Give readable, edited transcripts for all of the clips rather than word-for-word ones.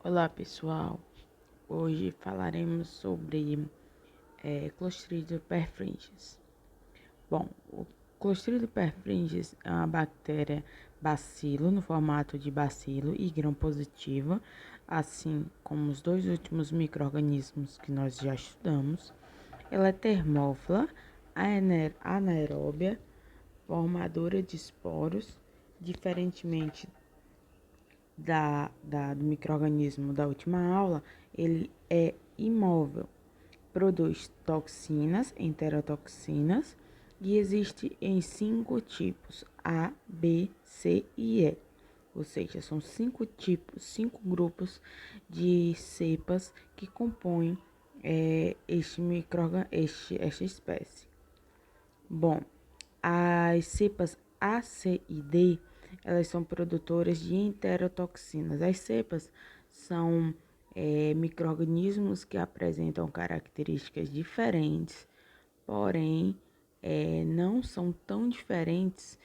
Olá pessoal, hoje falaremos sobre Clostridium perfringens. Bom, o Clostridium perfringens é uma bactéria bacilo no formato de bacilo e gram-positiva, assim como os dois últimos micro-organismos que nós já estudamos. Ela é termófila, anaeróbia, formadora de esporos, diferentemente do micro-organismo da última aula, ele é imóvel, produz toxinas, enterotoxinas, e existe em 5 tipos, A, B, C e E. Ou seja, são 5 tipos, 5 grupos de cepas que compõem esta espécie. Bom, as cepas A, C e D, elas são produtoras de enterotoxinas. As cepas são micro-organismos que apresentam características diferentes, porém não são tão diferentes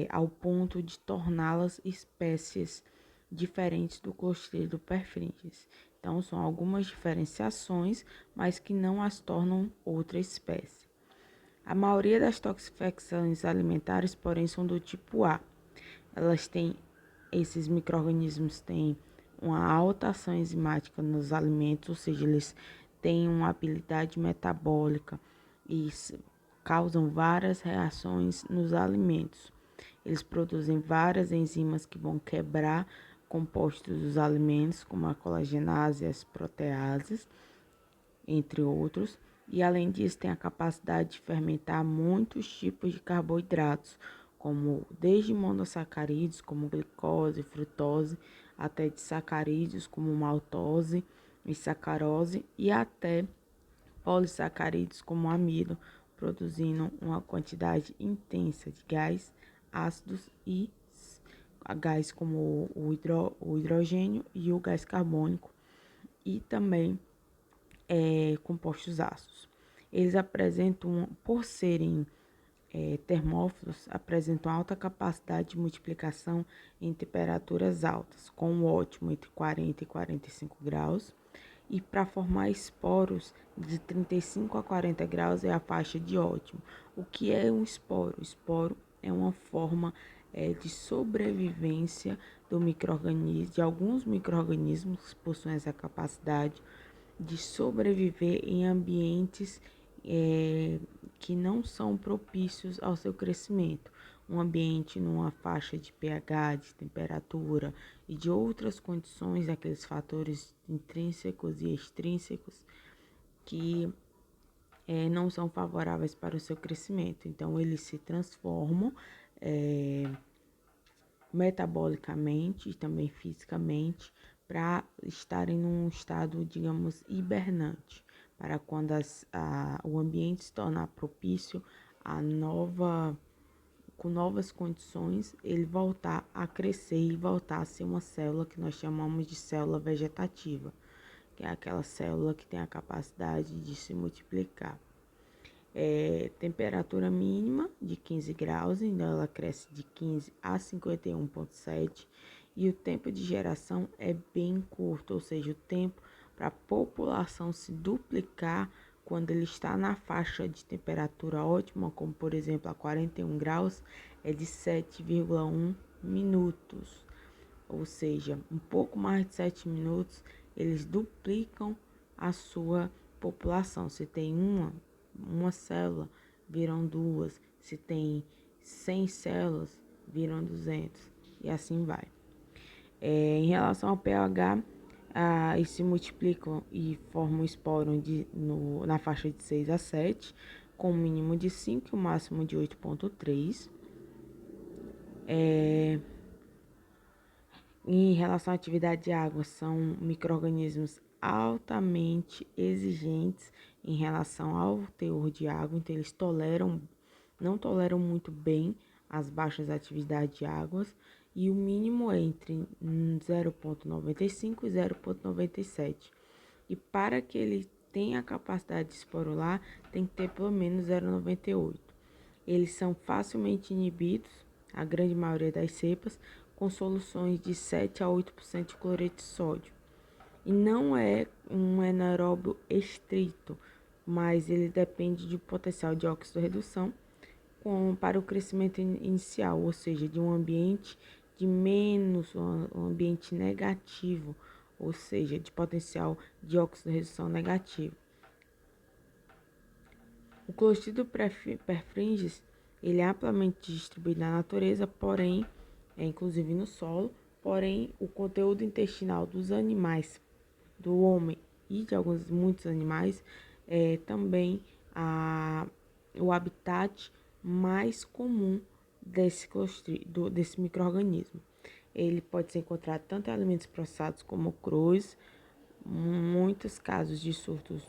ao ponto de torná-las espécies diferentes do Clostridium perfringens. Então, são algumas diferenciações, mas que não as tornam outra espécie. A maioria das toxifecções alimentares, porém, são do tipo A. Esses micro-organismos têm uma alta ação enzimática nos alimentos, ou seja, eles têm uma habilidade metabólica e causam várias reações nos alimentos. Eles produzem várias enzimas que vão quebrar compostos dos alimentos, como a colagenase e as proteases, entre outros. E além disso, tem a capacidade de fermentar muitos tipos de carboidratos, como desde monossacarídeos, como glicose, frutose, até de sacarídeos, como maltose e sacarose, e até polissacarídeos, como amido, produzindo uma quantidade intensa de gás, ácidos e gás como o hidrogênio e o gás carbônico, e também compostos ácidos. Eles apresentam, por serem termófilos, apresentam alta capacidade de multiplicação em temperaturas altas, com um ótimo entre 40 e 45 graus. E para formar esporos de 35 a 40 graus é a faixa de ótimo. O que é um esporo? O esporo é uma forma de sobrevivência de alguns micro-organismos que possuem essa capacidade de sobreviver em ambientes que não são propícios ao seu crescimento. Um ambiente numa faixa de pH, de temperatura e de outras condições, aqueles fatores intrínsecos e extrínsecos que não são favoráveis para o seu crescimento. Então, eles se transformam metabolicamente e também fisicamente para estarem num estado, digamos, hibernante, para quando o ambiente se tornar propício com novas condições, ele voltar a crescer e voltar a ser uma célula que nós chamamos de célula vegetativa, que é aquela célula que tem a capacidade de se multiplicar. Temperatura mínima de 15 graus, então ela cresce de 15 a 51,7, e o tempo de geração é bem curto, ou seja, o tempo para a população se duplicar quando ele está na faixa de temperatura ótima, como por exemplo a 41 graus, é de 7,1 minutos, ou seja, um pouco mais de 7 minutos, eles duplicam a sua população. Se tem uma célula, viram duas. Se tem 100 células, viram 200. E assim vai. Em relação ao pH, eles se multiplicam e formam esporo na faixa de 6 a 7, com um mínimo de 5 e o máximo de 8,3. Em relação à atividade de água, são micro-organismos altamente exigentes em relação ao teor de água, então eles não toleram muito bem as baixas atividades de águas, e o mínimo é entre 0,95 e 0,97. E para que ele tenha a capacidade de esporular, tem que ter pelo menos 0,98. Eles são facilmente inibidos, a grande maioria das cepas, com soluções de 7 a 8% de cloreto de sódio. e não é um anaeróbio estrito, mas ele depende de potencial de oxidorredução para o crescimento inicial, ou seja, de um ambiente de menos, um ambiente negativo, ou seja, de potencial de oxidorredução negativo. O Clostridium perfringens, ele é amplamente distribuído na natureza, porém, inclusive no solo, porém, o conteúdo intestinal dos animais, do homem e de muitos animais, é também o habitat mais comum desse micro-organismo. Ele pode ser encontrado tanto em alimentos processados como crus. Muitos casos de surtos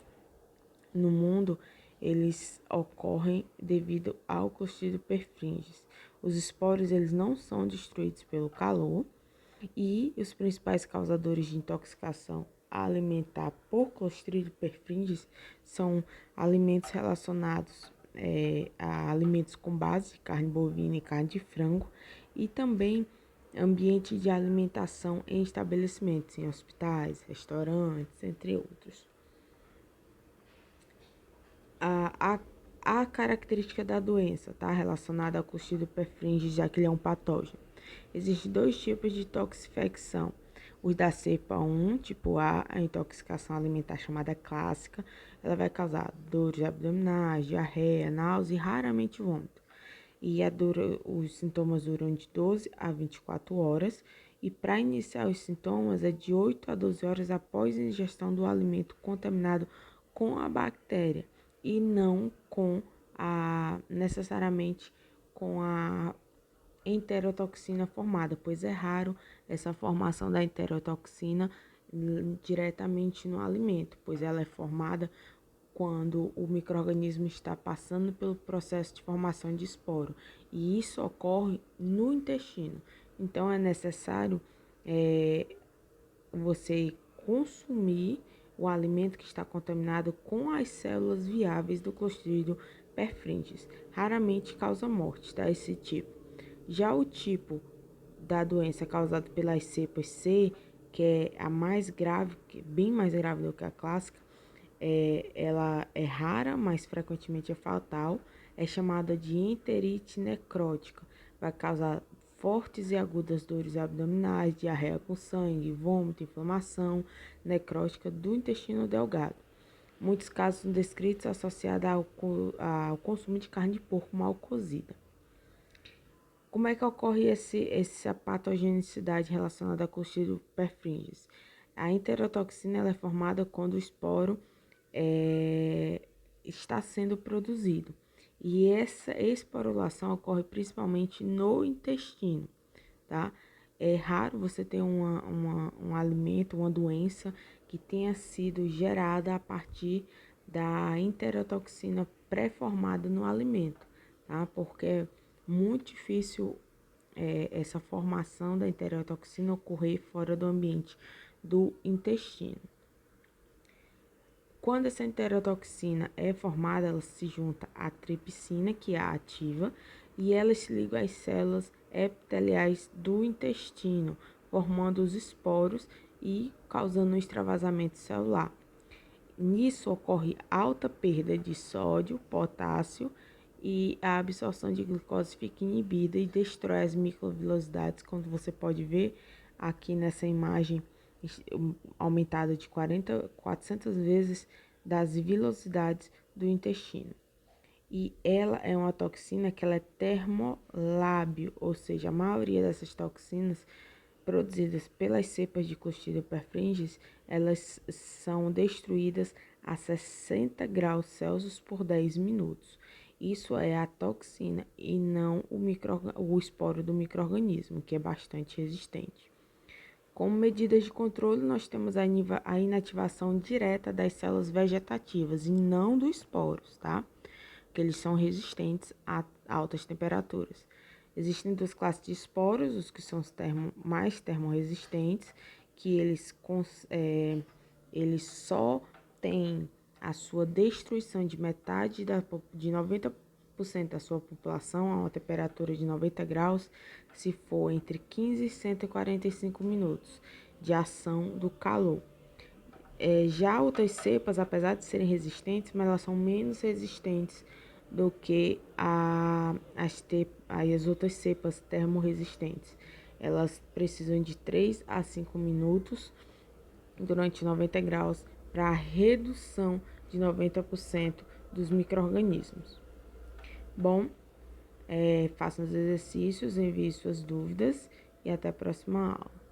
no mundo, eles ocorrem devido ao Clostridium perfringens. Os esporos, eles não são destruídos pelo calor, e os principais causadores de intoxicação alimentar por Clostridium perfringens são alimentos relacionados a alimentos com base de carne bovina e carne de frango, e também ambiente de alimentação em estabelecimentos, em hospitais, restaurantes, entre outros. A característica da doença está relacionada ao Clostridium perfringens, já que ele é um patógeno. Existem dois tipos de toxifecção. Os da cepa 1, tipo A intoxicação alimentar chamada clássica, ela vai causar dores abdominais, diarreia, náusea e raramente vômito. E os sintomas duram de 12 a 24 horas. E para iniciar os sintomas é de 8 a 12 horas após a ingestão do alimento contaminado com a bactéria, e não necessariamente com a enterotoxina formada, pois é raro essa formação da enterotoxina diretamente no alimento, pois ela é formada quando o micro-organismo está passando pelo processo de formação de esporo, e isso ocorre no intestino. Então, é necessário você consumir o alimento que está contaminado com as células viáveis do Clostridium perfringens. Raramente causa morte, tá? Esse tipo. Já o tipo da doença causada pelas cepas C, que é a mais grave, bem mais grave do que a clássica, ela é rara, mas frequentemente é fatal. É chamada de enterite necrótica. Vai causar fortes e agudas dores abdominais, diarreia com sangue, vômito, inflamação necrótica do intestino delgado. Muitos casos são descritos associados ao consumo de carne de porco mal cozida. Como é que ocorre essa patogenicidade relacionada ao Clostridium perfringens? A enterotoxina ela é formada quando o esporo está sendo produzido. E essa esporulação ocorre principalmente no intestino, tá? É raro você ter um alimento, uma doença que tenha sido gerada a partir da enterotoxina pré-formada no alimento, tá? Porque é muito difícil essa formação da enterotoxina ocorrer fora do ambiente do intestino. Quando essa enterotoxina é formada, ela se junta à tripsina, que é a ativa, e ela se liga às células epiteliais do intestino, formando os esporos e causando um extravasamento celular. Nisso ocorre alta perda de sódio, potássio, e a absorção de glicose fica inibida e destrói as microvilosidades, como você pode ver aqui nessa imagem aumentada de 400 vezes das vilosidades do intestino. E ela é uma toxina que ela é termolábil, ou seja, a maioria dessas toxinas produzidas pelas cepas de Clostridium perfringens, elas são destruídas a 60 graus Celsius por 10 minutos. Isso é a toxina e não o esporo do micro-organismo, que é bastante resistente. Como medidas de controle, nós temos a inativação direta das células vegetativas e não dos esporos, tá? Porque eles são resistentes a altas temperaturas. Existem duas classes de esporos, os que são os mais termorresistentes, que eles só têm a sua destruição de metade de 90% da sua população a uma temperatura de 90 graus, se for entre 15 e 145 minutos de ação do calor. Já outras cepas, apesar de serem resistentes, mas elas são menos resistentes do que as outras cepas termorresistentes. Elas precisam de 3 a 5 minutos durante 90 graus para a redução de 90% dos micro-organismos. Bom, façam os exercícios, envie suas dúvidas e até a próxima aula.